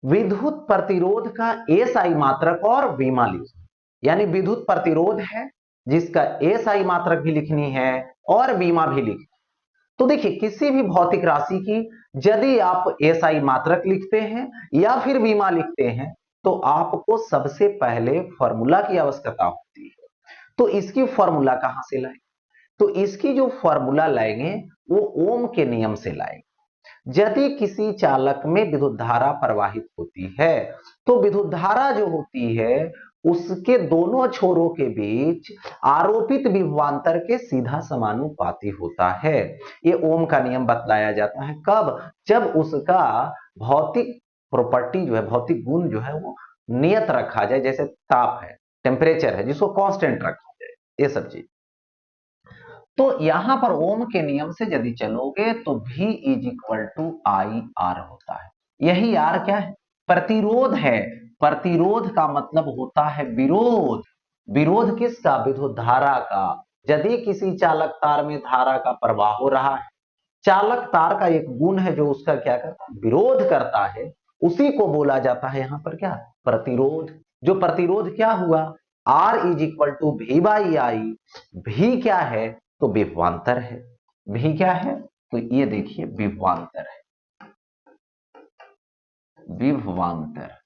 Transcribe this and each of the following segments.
विद्युत प्रतिरोध का एसआई मात्रक और वीमा लिखना, यानी विद्युत प्रतिरोध है जिसका एसआई मात्रक भी लिखनी है और वीमा भी लिखनी। तो देखिए किसी भी भौतिक राशि की यदि आप एसआई मात्रक लिखते हैं या फिर वीमा लिखते हैं तो आपको सबसे पहले फॉर्मूला की आवश्यकता होती है। तो इसकी फॉर्मूला कहां से लाएंगे? तो इसकी जो फॉर्मूला लाएंगे वो ओम के नियम से लाएंगे। यदि किसी चालक में विद्युत धारा प्रवाहित होती है तो विद्युत धारा जो होती है उसके दोनों छोरों के बीच आरोपित विभवांतर के सीधा समानुपाती होता है। ये ओम का नियम बतलाया जाता है कब? जब उसका भौतिक प्रॉपर्टी जो है, भौतिक गुण जो है वो नियत रखा जाए, जैसे ताप है, टेम्परेचर है, जिसको कांस्टेंट रखा जाए, ये सब चीज। तो यहां पर ओम के नियम से यदि चलोगे तो V is equal to I R होता है। यही आर क्या है? प्रतिरोध है। प्रतिरोध का मतलब होता है विरोध। विरोध किसका? विद्युत धारा का। यदि किसी चालक तार में धारा का प्रवाह हो रहा है, चालक तार का एक गुण है जो उसका क्या करता है? विरोध करता है, उसी को बोला जाता है यहां पर क्या? प्रतिरोध। जो प्रतिरोध क्या हुआ? R is equal to V by I. भी क्या है? तो विभवांतर है। भी क्या है? तो ये देखिए विभवांतर है, विभवांतर।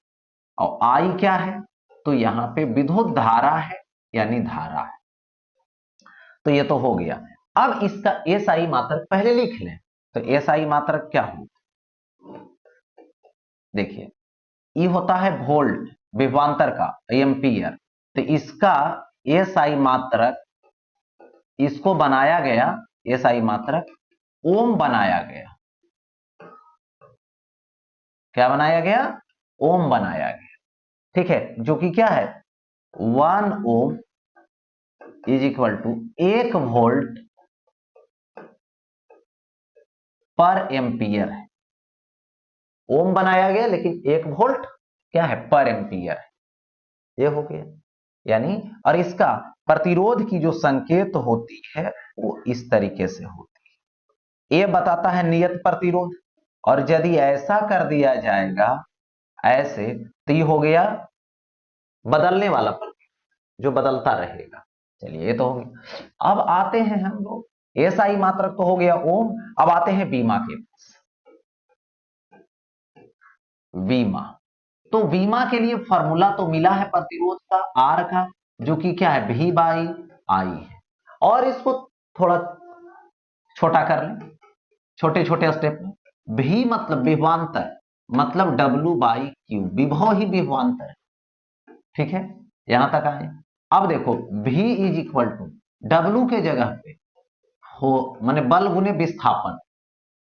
और आई क्या है? तो यहां पे विद्युत धारा है, यानी धारा है। तो ये तो हो गया। अब इसका एसआई मात्रक पहले लिख लें। तो एसआई मात्रक क्या हो? देखिए ये होता है वोल्ट, विभवांतर का एम्पियर। तो इसका एसआई मात्रक, इसको बनाया गया एसआई मात्रक ओम बनाया गया। क्या बनाया गया? ओम बनाया गया। ठीक है, जो कि क्या है? 1 ओम इज इक्वल टू 1 वोल्ट पर एम्पियर है। ओम बनाया गया लेकिन 1 वोल्ट क्या है? पर एम्पियर है। ये हो गया। यानी और इसका प्रतिरोध की जो संकेत होती है वो इस तरीके से होती है। ये बताता है नियत प्रतिरोध, और यदि ऐसा कर दिया जाएगा ऐसे तो ये हो गया बदलने वाला प्रतिरोध जो बदलता रहेगा। चलिए ये तो हो गया। अब आते हैं हम लोग, एसआई मात्रक तो हो गया ओम। अब आते हैं वीमा के पास। वीमा, तो वीमा के लिए फॉर्मूला तो मिला है प्रतिरोध का आर का, जो कि क्या है? V बाई आई है। और इसको थोड़ा छोटा कर लें, छोटे छोटे स्टेप में। V मतलब विभवांतर, मतलब W बाई क्यू, विभव ही विभवांतर है। ठीक है, यहां तक आए। अब देखो V is equal to W के जगह पे हो माने बल गुने विस्थापन,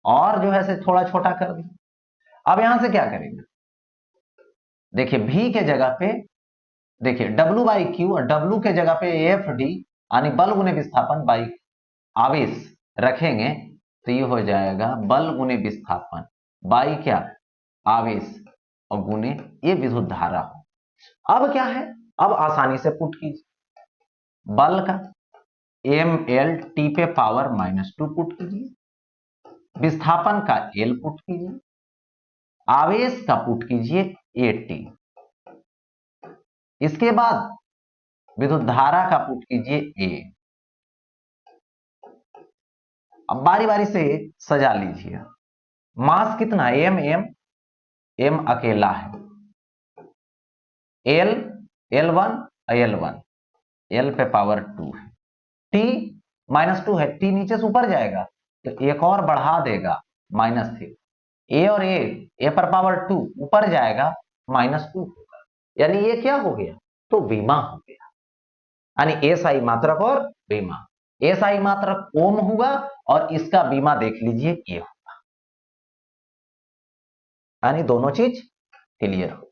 और जो है से थोड़ा छोटा कर दिया। अब यहां से क्या करेंगे? देखिए V के जगह पे देखिए W बाई क्यू, और W के जगह पे एफ डी यानी बल गुने विस्थापन बाई आवेश रखेंगे तो ये हो जाएगा बल गुने विस्थापन बाई क्या? आवेश, और गुने ये विद्युत धारा हो। अब क्या है? अब आसानी से पुट कीजिए। बल का ml t पे पावर -2 पुट कीजिए, विस्थापन का L पुट कीजिए, आवेश का पुट कीजिए AT। इसके बाद विद्युत धारा का पुट कीजिए A। अब बारी बारी से सजा लीजिए। मास कितना? m अकेला है, L1 L1, L पे पावर 2 है, T -2 है, T नीचे से ऊपर जाएगा तो एक और बढ़ा देगा -3, A और A पर पावर 2 ऊपर जाएगा -2 होगा। यानी ये क्या हो गया? तो वीमा हो गया। यानी एसआई मात्रक और वीमा। एसआई मात्रक ओम हुआ और इसका वीमा देख लीजिए ये होगा। यानी दोनों चीज क्लियर हो।